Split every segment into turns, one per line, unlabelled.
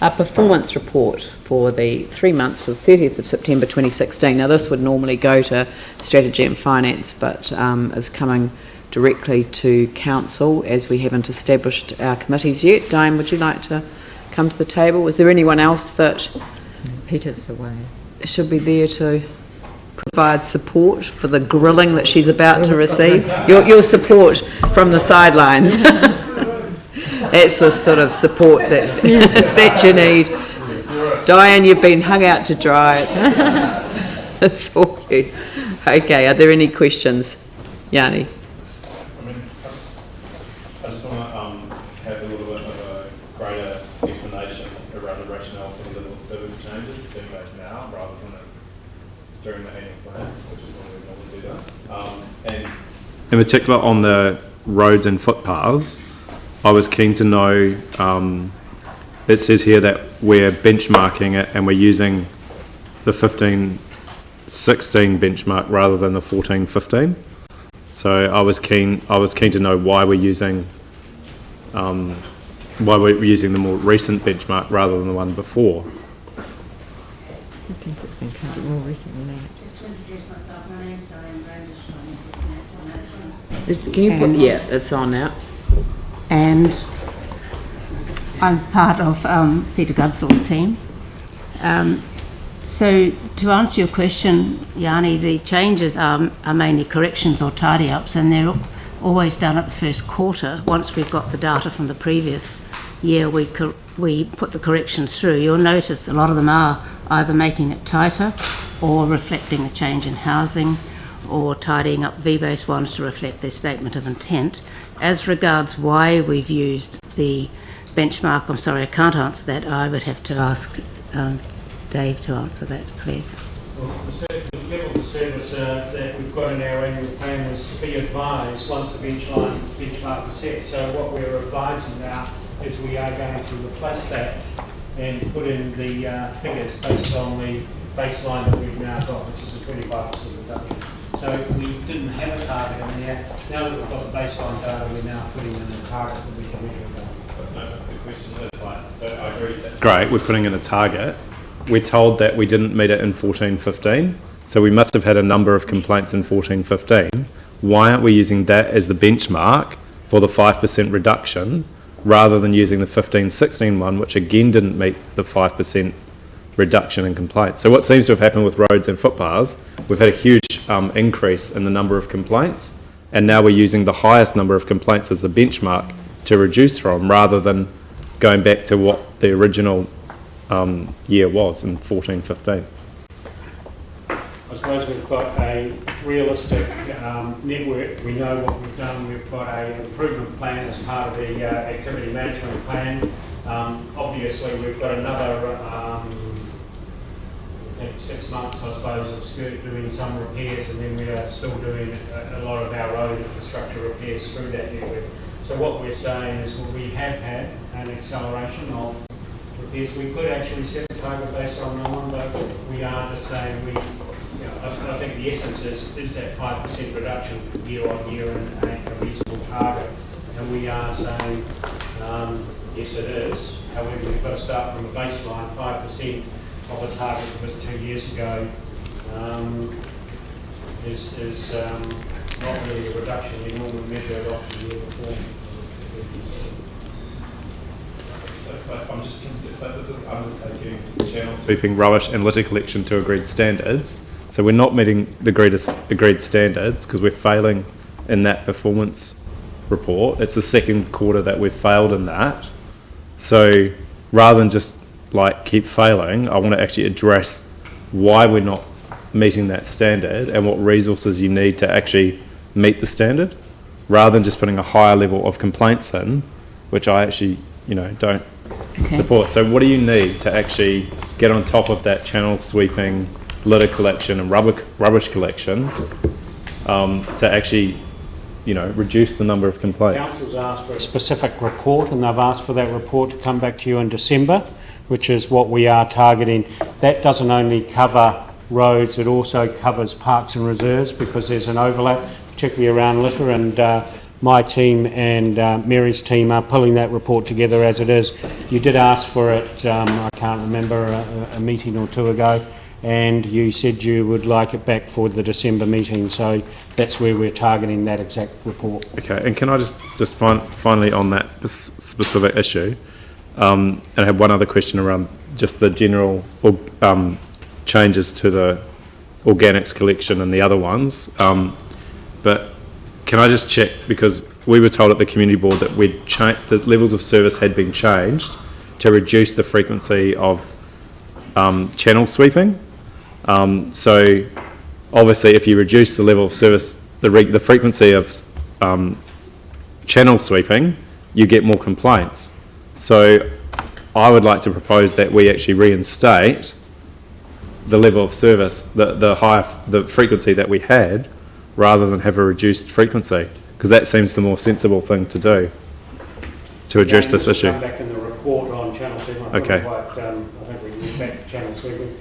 a performance report for the 3 months to the 30th of September 2016. Now this would normally go to Strategy and Finance, but is coming directly to Council as we haven't established our committees yet. Diane, would you like to come to the table? Was there anyone else that
Peter's away
should be there to provide support for the grilling that she's about to receive? Your support from the sidelines. That's the sort of support that that you need. Diane, you've been hung out to dry. It's all you. Okay, are there any questions? Yanni?
I just want to have a little bit of a greater explanation around the rationale for the little service changes being made now rather than during the annual plan, which is when we normally do that. And in particular on the roads and footpaths, I was keen to know, it says here that we're benchmarking it and we're using the 15-16 benchmark rather than the 14-15. So I was keen to know why we're using the more recent benchmark rather than the one before.
15-16 can't be more recent than that.
Just to introduce myself, my name's Diane Brandish.
Can you put, yeah, it's on now.
And I'm part of Peter Goodall's team. So to answer your question, Yanni, the changes are mainly corrections or tidy-ups, and they're always done at the first quarter. Once we've got the data from the previous year, we put the corrections through. You'll notice a lot of them are either making it tighter or reflecting the change in housing or tidying up V-based ones to reflect their statement of intent. As regards why we've used the benchmark, I'm sorry, I can't answer that. I would have to ask Dave to answer that, please.
Well, the levels of service that we've got in our annual plan was to be advised once the benchmark was set. So what we're advising now is we are going to replace that and put in the figures based on the baseline that we've now got, which is a 25% reduction. So we didn't have a target in there. Now that we've got the baseline data, we're now putting in the target that we can measure about.
But no, the question is like, so I agree that's great, we're putting in a target. We're told that we didn't meet it in 14-15, so we must have had a number of complaints in 14-15. Why aren't we using that as the benchmark for the 5% reduction rather than using the 15-16 one, which again didn't meet the 5% reduction in complaints? So what seems to have happened with roads and footpaths, we've had a huge increase in the number of complaints, and now we're using the highest number of complaints as the benchmark to reduce from, rather than going back to what the original year was in 14-15.
I suppose we've got a realistic network. We know what we've done. We've got an improvement plan as part of the activity management plan. Obviously, we've got another I think 6 months, I suppose, of Skirt doing some repairs, and then we are still doing a lot of our road infrastructure repairs through that network. So what we're saying is we have had an acceleration of repairs. We could actually set a target based on that one, but we are just saying I think the essence is that 5% reduction year on year and a reasonable target. And we are saying, yes it is. However, we've got to start from a baseline. 5% of a target that was 2 years ago is not really a reduction we normally measure off the year before.
I'm just considering this is undertaking channel sweeping rubbish and litter collection to agreed standards. So we're not meeting the agreed standards because we're failing in that performance report. It's the second quarter that we've failed in that. So rather than just like keep failing, I want to actually address why we're not meeting that standard and what resources you need to actually meet the standard, rather than just putting a higher level of complaints in, which I actually don't support. So what do you need to actually get on top of that channel sweeping, litter collection and rubbish collection to actually reduce the number of complaints?
Council's asked for a specific report, and they've asked for that report to come back to you in December, which is what we are targeting. That doesn't only cover roads, it also covers parks and reserves, because there's an overlap, particularly around litter, and my team and Mary's team are pulling that report together as it is. You did ask for it, I can't remember, a meeting or two ago, and you said you would like it back for the December meeting, so that's where we're targeting that exact report.
Okay, and can I just finally on that specific issue, and I have one other question around just the general changes to the organics collection and the other ones, but can I just check, because we were told at the community board that the levels of service had been changed to reduce the frequency of channel sweeping. So obviously if you reduce the level of service, the frequency of channel sweeping, you get more complaints. So I would like to propose that we actually reinstate the level of service, the frequency that we had, rather than have a reduced frequency, because that seems the more sensible thing to do to address this issue.
Come back in the report on channel sweeping.
Okay.
I think we move back to channel sweeping.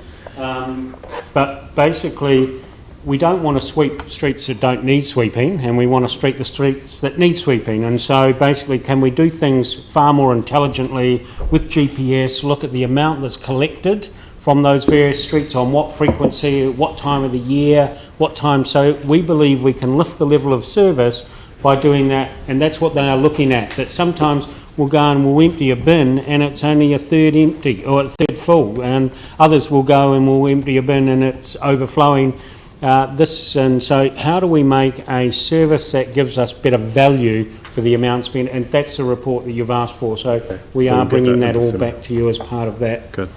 But basically, we don't want to sweep streets that don't need sweeping, and we want to sweep the streets that need sweeping. And so basically, can we do things far more intelligently with GPS, look at the amount that's collected from those various streets, on what frequency, what time of the year, what time. So we believe we can lift the level of service by doing that, and that's what they are looking at. That sometimes we'll go and we'll empty a bin and it's only a third empty or a third full, and others will go and we'll empty a bin and it's overflowing. And so how do we make a service that gives us better value for the amount spent? And that's the report that you've asked for. So we are bringing that all back to you as part of that.
Good.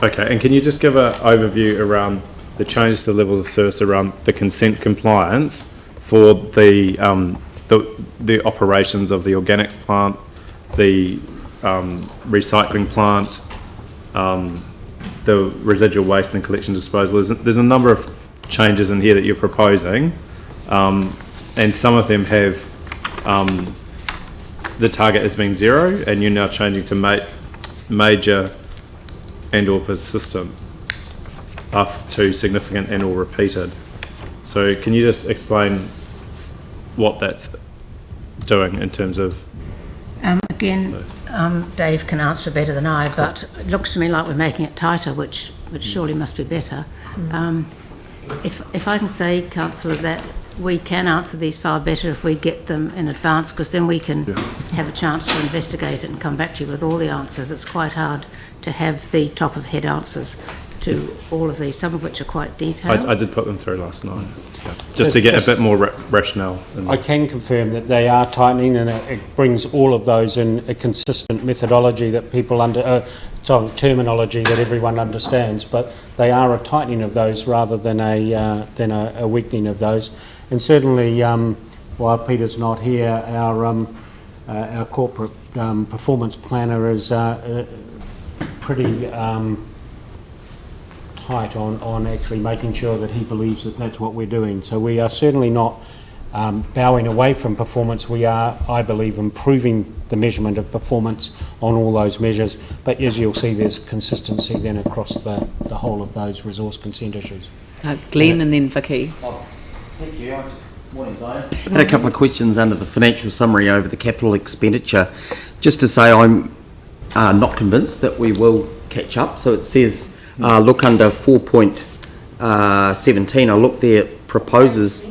Okay, and can you just give an overview around the changes to the level of service around the consent compliance for the operations of the organics plant, the recycling plant, the residual waste and collection disposal? There's a number of changes in here that you're proposing, and some of them have the target as being 0, and you're now changing to major and or persistent, up to significant and or repeated. So can you just explain what that's doing in terms of
Dave can answer better than I, but it looks to me like we're making it tighter, which surely must be better. If I can say, Councillor, that we can answer these far better if we get them in advance, because then we can have a chance to investigate it and come back to you with all the answers. It's quite hard to have the top of head answers to all of these, some of which are quite detailed.
I did put them through last night, just to get a bit more rationale.
I can confirm that they are tightening, and it brings all of those in a consistent methodology that people terminology that everyone understands, but they are a tightening of those rather than a weakening of those. And certainly, while Peter's not here, our corporate performance planner is pretty tight on actually making sure that he believes that that's what we're doing. So we are certainly not bowing away from performance. We are, I believe, improving the measurement of performance on all those measures. But as you'll see, there's consistency then across the whole of those resource consent issues.
Glenn and then Vicky.
Thank you. Morning, Diane. I had a couple of questions under the financial summary over the capital expenditure. Just to say, I'm not convinced that we will catch up. So it says, look under 4.17. I look there, it proposes.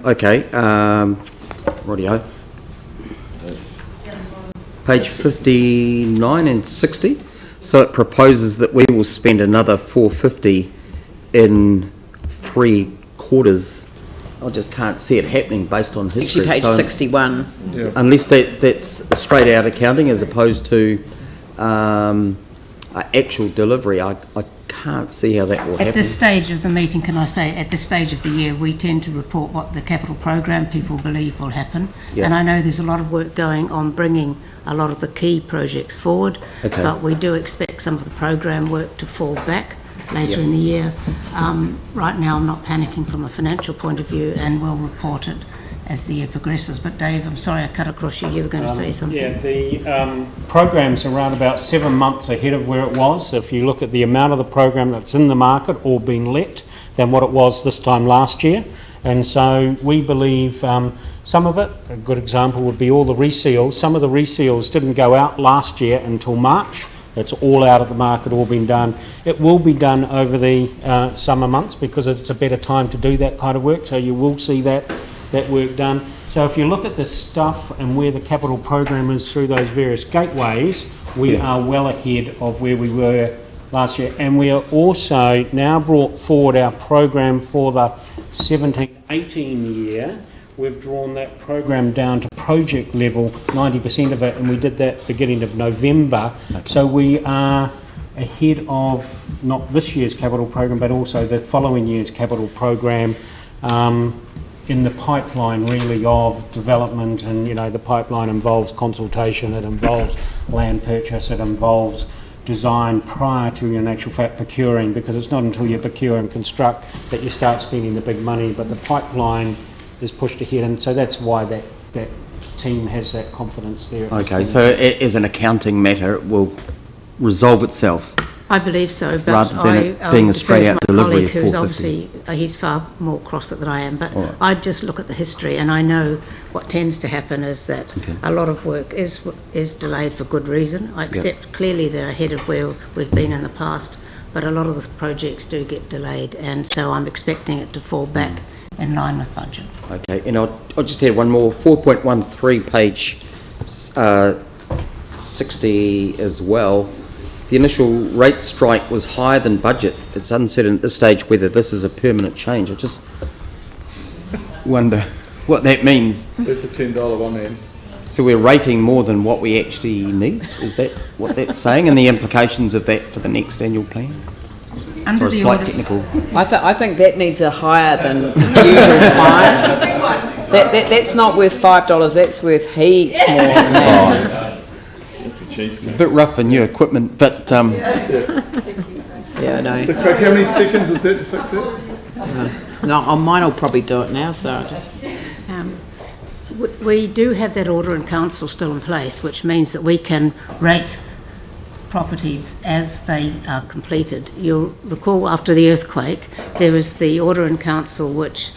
Okay, rightio. Page 59 and 60. So it proposes that we will spend another 450 in 3 quarters. I just can't see it happening based on history.
Actually, page 61.
Yeah.
Unless that's straight out accounting as opposed to actual delivery, I can't see how that will happen.
At this stage of the meeting, can I say, at this stage of the year, we tend to report what the capital program people believe will happen.
Yeah.
And I know there's a lot of work going on bringing a lot of the key projects forward, but we do expect some of the program work to fall back later in the year. Right now, I'm not panicking from a financial point of view, and we'll report it as the year progresses. But Dave, I'm sorry I cut across you. You were going to say something.
Yeah, the program's around about 7 months ahead of where it was. If you look at the amount of the program that's in the market or been let than what it was this time last year. And so we believe some of it. A good example would be all the reseals. Some of the reseals didn't go out last year until March. It's all out of the market, all been done. It will be done over the summer months because it's a better time to do that kind of work, so you will see that work done. So if you look at the stuff and where the capital program is through those various gateways, we are well ahead of where we were last year. And we are also now brought forward our program for the 17-18 year. We've drawn that program down to project level, 90% of it, and we did that beginning of November. Okay. So we are ahead of not this year's capital program, but also the following year's capital program, in the pipeline really of development. And you know, the pipeline involves consultation, it involves land purchase, it involves design prior to in actual fact procuring, because it's not until you procure and construct that you start spending the big money, but the pipeline is pushed ahead, and so that's why that team has that confidence there.
Okay, so as an accounting matter, it will resolve itself.
I believe so, but
rather than it being a straight out delivery of 450.
Who's obviously, he's far more across it than I am, but right. I just look at the history and I know what tends to happen is that a lot of work is delayed for good reason. I accept clearly they're ahead of where we've been in the past, but a lot of the projects do get delayed, and so I'm expecting it to fall back in line with budget.
Okay, and I'll just add one more, 4.13 page 60 as well. The initial rate strike was higher than budget. It's uncertain at this stage whether this is a permanent change. I just wonder what that means.
There's a $10 one end.
So we're rating more than what we actually need? Is that what that's saying? And the implications of that for the next annual plan?
Under
Sorry, slight technical.
I think that needs a higher than usual fine. That's not worth $5, that's worth heaps more than that.
It's a cheesecake.
A bit rough for new equipment, but...
Yeah, I know.
So Craig, how many seconds was that to fix it?
No, mine will probably do it now, so I just...
We do have that order in council still in place, which means that we can rate properties as they are completed. You'll recall after the earthquake, there was the order in council which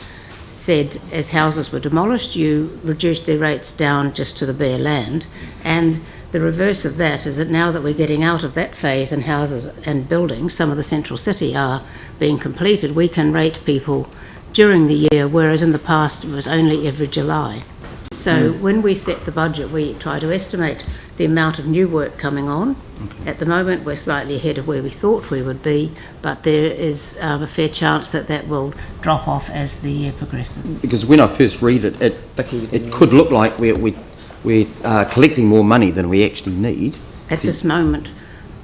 said as houses were demolished, you reduced their rates down just to the bare land. And the reverse of that is that now that we're getting out of that phase and houses and buildings, some of the central city are being completed, we can rate people during the year, whereas in the past it was only every July. So when we set the budget, we try to estimate the amount of new work coming on. At the moment, we're slightly ahead of where we thought we would be, but there is a fair chance that that will drop off as the year progresses.
Because when I first read it, it could look like we're collecting more money than we actually need.
At this moment,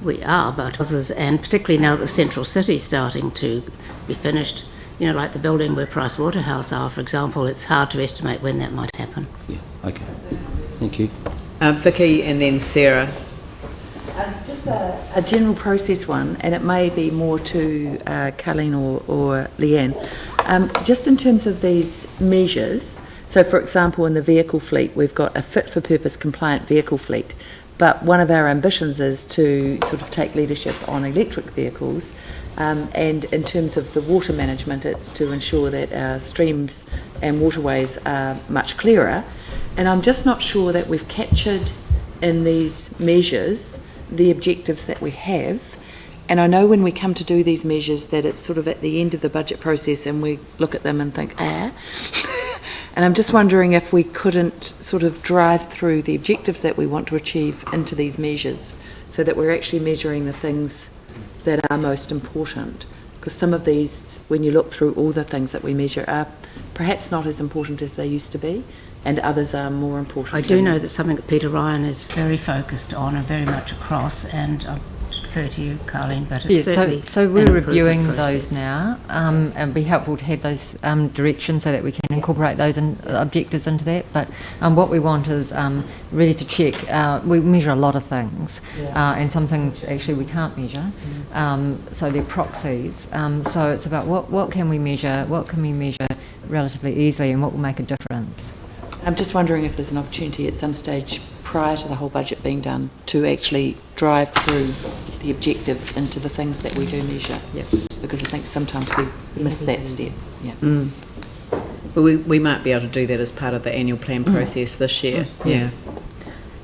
we are, but others, and particularly now that the central city is starting to be finished, you know, like the building where Price Waterhouse are, for example, it's hard to estimate when that might happen.
Yeah, okay. Thank you.
Vicky and then Sarah.
Just a general process one, and it may be more to Colleen or Leanne. Just in terms of these measures, so for example in the vehicle fleet we've got a fit for purpose compliant vehicle fleet, but one of our ambitions is to sort of take leadership on electric vehicles, and in terms of the water management it's to ensure that our streams and waterways are much clearer. And I'm just not sure that we've captured in these measures the objectives that we have. And I know when we come to do these measures that it's sort of at the end of the budget process and we look at them and think, And I'm just wondering if we couldn't sort of drive through the objectives that we want to achieve into these measures so that we're actually measuring the things that are most important. Because some of these, when you look through all the things that we measure, are perhaps not as important as they used to be, and others are more important.
I do know that something that Peter Ryan is very focused on and very much across, and I'll defer to you, Carleen, but it's certainly
so we're
an
reviewing
improvement
those
process.
now, and it'd be helpful to have those directions so that we can incorporate those objectives into that. But what we want is really to check. We measure a lot of things, and some things actually we can't measure. So they're proxies. So it's about what can we measure, what can we measure relatively easily, and what will make a difference.
I'm just wondering if there's an opportunity at some stage prior to the whole budget being done to actually drive through the objectives into the things that we do measure.
Yep.
Because I think sometimes we miss that step. Yeah. Well, we might be able to do that as part of the annual plan process this year. Yeah.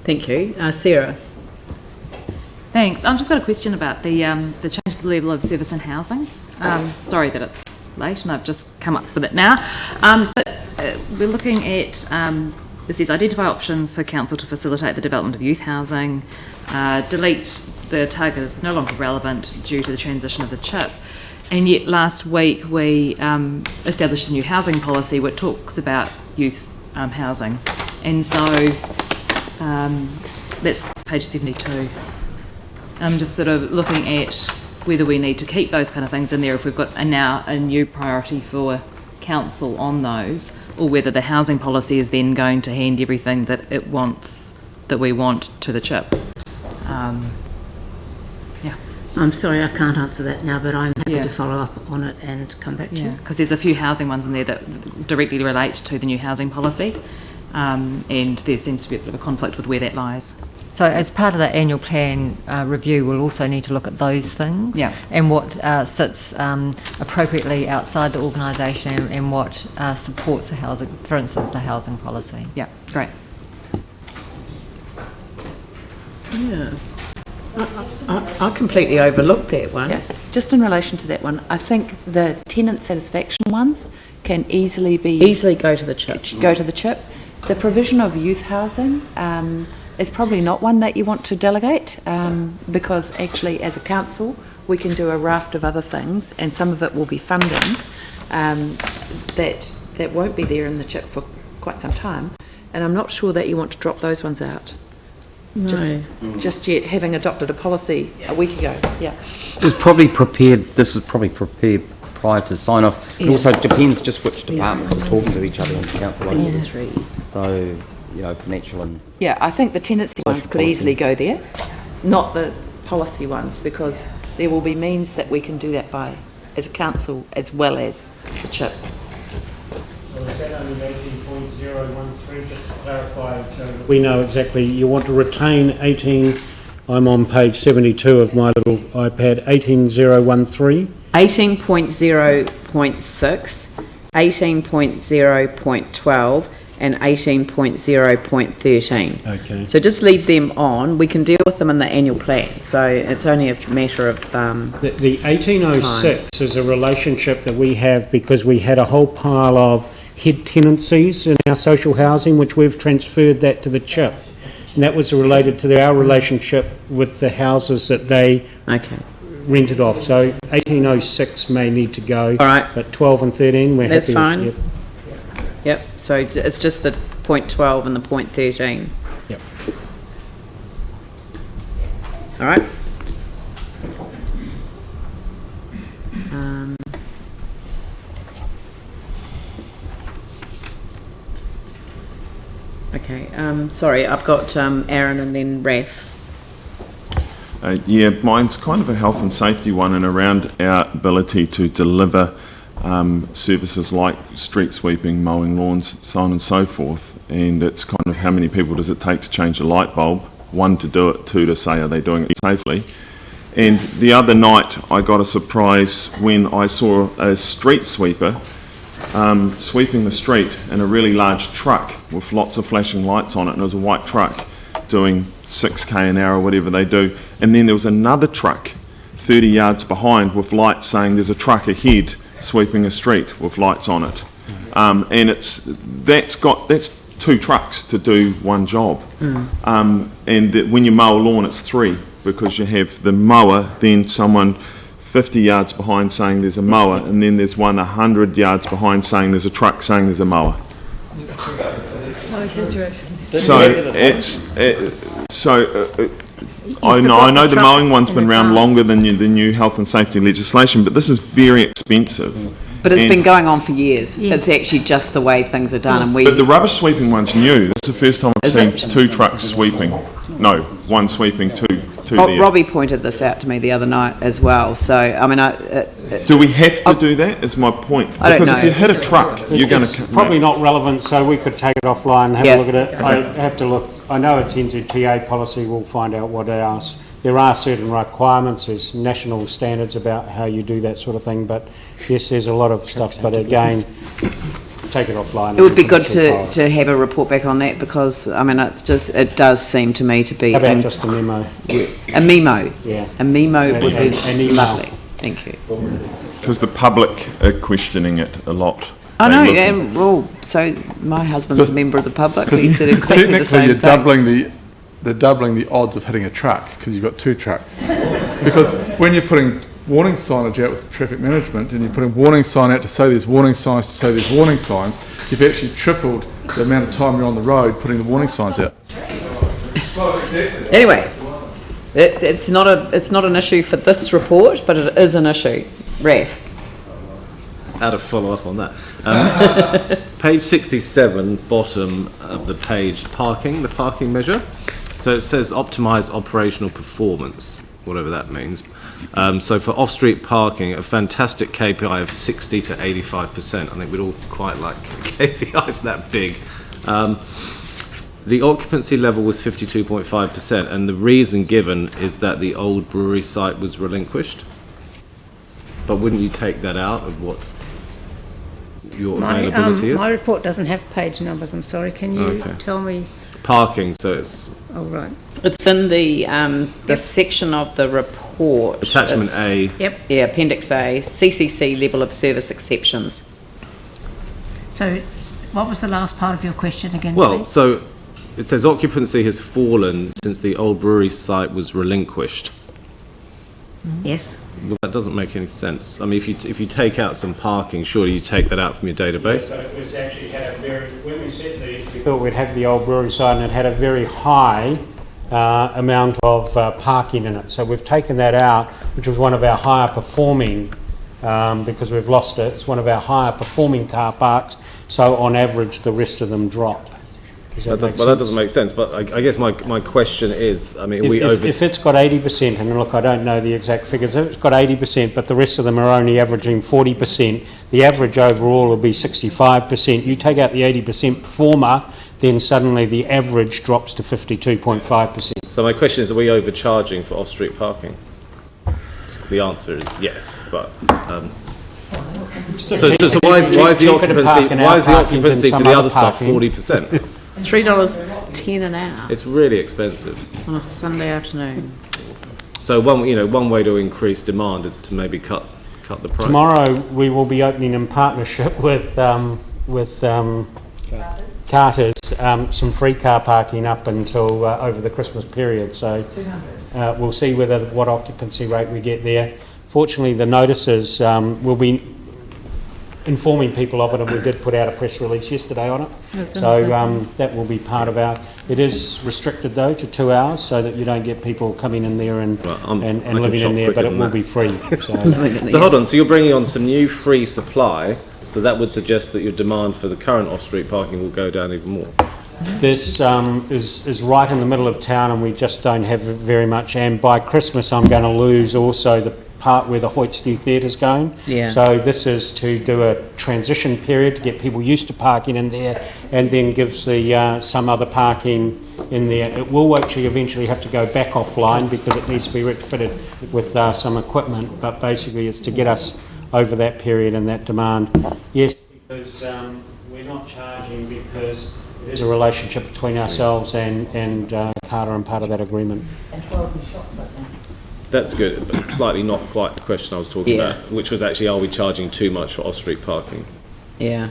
Thank you. Sarah?
Thanks. I've just got a question about the change to the level of service and housing. Sorry that it's late and I've just come up with it now. But we're looking at, this is identify options for council to facilitate the development of youth housing, delete the target is no longer relevant due to the transition of the CHIP. And yet last week we established a new housing policy which talks about youth housing. And so that's page 72. I'm just sort of looking at whether we need to keep those kind of things in there if we've got now a new priority for council on those, or whether the housing policy is then going to hand everything that it wants, that we want, to the CHIP.
I'm sorry, I can't answer that now, but I'm happy to follow up on it and come back to you.
Because there's a few housing ones in there that directly relate to the new housing policy, and there seems to be a bit of a conflict with where that lies.
So as part of the annual plan review, we'll also need to look at those things and what sits appropriately outside the organisation and what supports the housing, for instance, the housing policy.
Yeah, great.
Yeah. I completely overlooked that one.
Yeah, just in relation to that one, I think the tenant satisfaction ones can easily
go to the CHIP.
Go to the CHIP. The provision of youth housing is probably not one that you want to delegate, because actually as a council we can do a raft of other things, and some of it will be funding that won't be there in the CHIP for quite some time, and I'm not sure that you want to drop those ones out.
No.
Just yet, having adopted a policy a week ago. Yeah.
This was probably prepared prior to sign off. It also depends just which departments are talking to each other in the council. So, you know, financial and...
Yeah, I think the tenancy ones could
policy.
easily go there, not the policy ones, because there will be means that we can do that by, as a council, as well as the CHIP.
Well, is that only 18.013, just to clarify, so we know exactly, you want to retain 18, I'm on page 72 of my little iPad, 18013?
18.0.6, 18.0.12 and 18.0.13.
Okay.
So just leave them on. We can deal with them in the annual plan. So it's only a matter of...
The 1806 is a relationship that we have because we had a whole pile of head tenancies in our social housing, which we've transferred that to the CHIP. And that was related to our relationship with the houses that they rented off. So 1806 may need to go.
All right.
But 12 and 13, we're
That's
happy
fine.
with.
Yep. So it's just the .12 and the .13.
Yep.
All right. Okay. Sorry, I've got Aaron and then Raf.
Yeah, mine's kind of a health and safety one and around our ability to deliver services like street sweeping, mowing lawns, so on and so forth. And it's kind of how many people does it take to change a light bulb? One, to do it, two, to say are they doing it safely? And the other night I got a surprise when I saw a street sweeper sweeping the street in a really large truck with lots of flashing lights on it, and it was a white truck doing 6k an hour or whatever they do, and then there was another truck 30 yards behind with lights saying there's a truck ahead sweeping a street with lights on it, and that's two trucks to do one job, and when you mow a lawn it's three, because you have the mower, then someone 50 yards behind saying there's a mower, and then there's one 100 yards behind saying there's a truck saying there's a mower. I know the mowing one's been around longer than the new health and safety legislation, but this is very expensive.
But it's been going on for years. Yes. It's actually just the way things are done.
Yes.
And
but the rubbish sweeping one's new. This is the first time I've seen two trucks sweeping. No, one sweeping, two there.
Robbie pointed this out to me the other night as well. So, I mean,
do we have to do that, is my point? Because if you hit a truck, you're going to...
Probably not relevant, so we could take it offline and have a look at it. I have to look. I know it's NZTA policy. We'll find out what they ask. There are certain requirements, there's national standards about how you do that sort of thing, but yes, there's a lot of stuff, but again, take it offline.
It would be good to have a report back on that, because, I mean, it does seem to me to be.
How about just a memo?
A memo?
Yeah.
A memo would be
an email.
lovely. Thank you.
Because the public are questioning it a lot.
I know,
They
and well, so my husband's a member of the public. He said
Because
exactly the same
technically
thing.
they're doubling the odds of hitting a truck because you've got two trucks. Because when you're putting warning signage out with traffic management and you're putting warning sign out to say there's warning signs to say there's warning signs, you've actually tripled the amount of time you're on the road putting the warning signs out.
Anyway, it's not an issue for this report, but it is an issue. Raf.
How to follow up on that. Page 67, bottom of the page, the parking measure. So it says optimise operational performance, whatever that means. So for off-street parking, a fantastic KPI of 60 to 85%. I think we'd all quite like KPIs that big. The occupancy level was 52.5%, and the reason given is that the old brewery site was relinquished. But wouldn't you take that out of what your availability is?
My report doesn't have page numbers, I'm sorry. Can you tell me?
Parking, so it's
Oh, right.
It's in the section of the report.
attachment A.
Yep.
Yeah, Appendix A, CCC level of service exceptions.
So what was the last part of your question again,
Well,
please?
so it says occupancy has fallen since the old brewery site was relinquished.
Yes.
Well, that doesn't make any sense. I mean, if you take out some parking, surely you take that out from your database.
So it was actually had a very, when we set these, we thought we'd have the old brewery site and it had a very high amount of parking in it. So we've taken that out, which was one of our higher performing, because we've lost it, it's one of our higher performing car parks. So on average, the rest of them drop. That
doesn't make sense. But I guess my question is, I mean,
if it's got 80%, and look, I don't know the exact figures, if it's got 80%, but the rest of them are only averaging 40%, the average overall will be 65%. You take out the 80% performer, then suddenly the average drops to 52.5%.
So my question is, are we overcharging for off-street parking? The answer is yes, but so why is the occupancy for the other stuff 40%?
$3.10 an hour
It's really expensive
on a Sunday afternoon.
So one way to increase demand is to maybe cut the price.
Tomorrow we will be opening in partnership with Carter's some free car parking up until over the Christmas period. So we'll see what occupancy rate we get there. Fortunately, the notices will be informing people of it, and we did put out a press release yesterday on it. So that will be part of our. It is restricted though to 2 hours, so that you don't get people coming in there and living in there. But it will be free.
So hold on. So you're bringing on some new free supply. So that would suggest that your demand for the current off-street parking will go down even more.
This is right in the middle of town, and we just don't have very much. And by Christmas, I'm going to lose also the part where the Hoyt's new theatre's going.
Yeah.
So this is to do a transition period to get people used to parking in there, and then gives the some other parking in there. It will actually eventually have to go back offline because it needs to be retrofitted with some equipment. But basically, it's to get us over that period and that demand. Yes, because we're not charging because there's a relationship between ourselves and Carter and part of that agreement.
That's good, but it's slightly not quite the question I was talking about, which was actually, are we charging too much for off-street parking?
Yeah.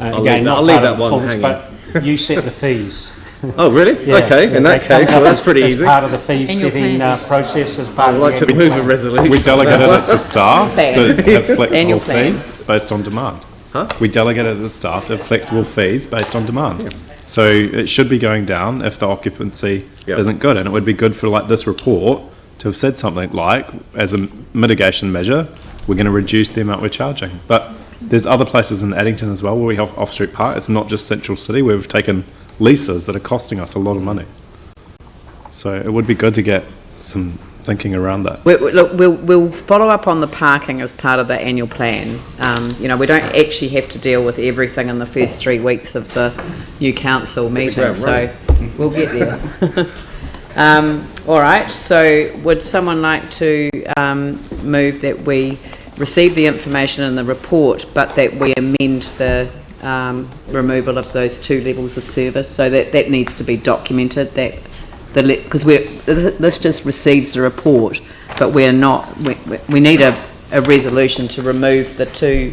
I'll leave that one hanging.
But you set the fees.
Oh, really?
Yeah.
Okay, in that case, well, that's pretty easy.
Part of the fee setting process as part
I'd like to move a resolution.
We delegated it to staff to have flexible
Annual
fees based on demand.
Huh?
We delegated it to staff to have flexible fees based on demand. So it should be going down if the occupancy isn't good, and it would be good for like this report to have said something like, as a mitigation measure, we're going to reduce the amount we're charging. But there's other places in Addington as well where we have off-street park. It's not just Central City. We've taken leases that are costing us a lot of money. So it would be good to get some thinking around that.
We'll follow up on the parking as part of the annual plan. We don't actually have to deal with everything in the first 3 weeks of the new council meeting, so we'll get there. All right, so would someone like to move that we receive the information in the report, but that we amend the removal of those 2 levels of service, so that needs to be documented, that because this just receives the report, but we're not, we need a resolution to remove the 2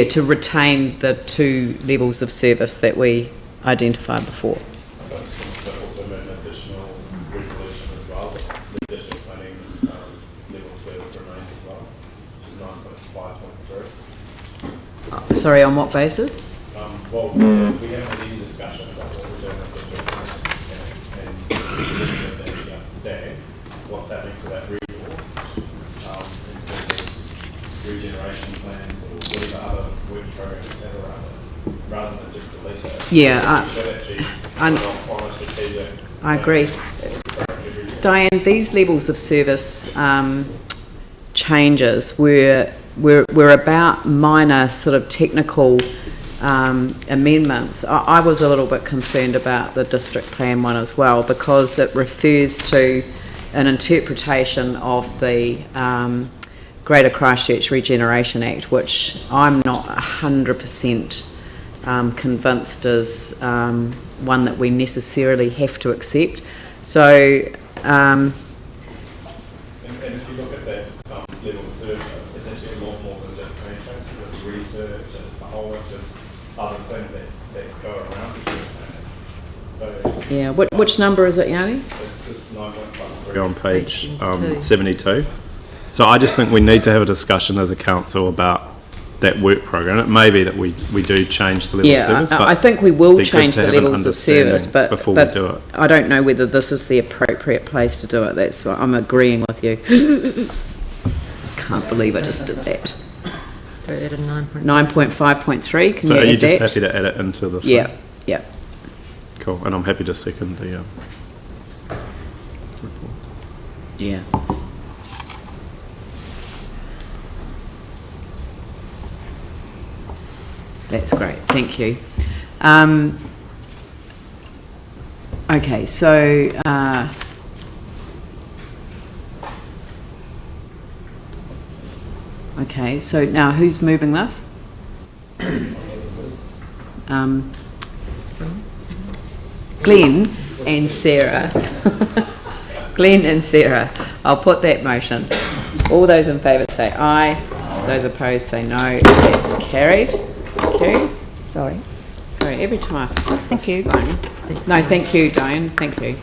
to retain the 2 levels of service that we identified before.
Also made an additional resolution as well, that the district planning level of service remains as well, which is 9.5.3.
Sorry, on what basis?
Well, we haven't had any discussion about what we're doing with district planning, and we understand what's happening to that resource in terms of regeneration plans or whatever other work programs we have around it, rather than just delete it.
Yeah, I agree. Diane, these levels of service changes were about minor sort of technical amendments. I was a little bit concerned about the district plan one as well, because it refers to an interpretation of the Greater Christchurch Regeneration Act, which I'm not 100% convinced is one that we necessarily have to accept. So,
and if you look at that level of service, it's actually a lot more than just contracts. It's research, it's a whole bunch of other things that go around the planning. So
yeah, which number is it, Yanni?
it's just 9.53 on page 72. So I just think we need to have a discussion as a council about that work program. It may be that we do change the level of service, but
I think we will
be good
change
to
the
have an
levels of service, but
before we do it.
I don't know whether this is the appropriate place to do it. That's why I'm agreeing with you. Can't believe I just did that.
So add a
9.5.3. Can
So
you
are you
add
just
that?
happy to add it into the
Yeah,
thing?
yeah.
Cool, and I'm happy to second the
Yeah. That's great, thank you. Okay, so okay, so now who's moving this? Glenn and Sarah. Glenn and Sarah. I'll put that motion. All those in favour say aye. Those opposed say no. That's carried. Thank you. Sorry, every time I... Thank you. No, thank you, Diane. Thank you.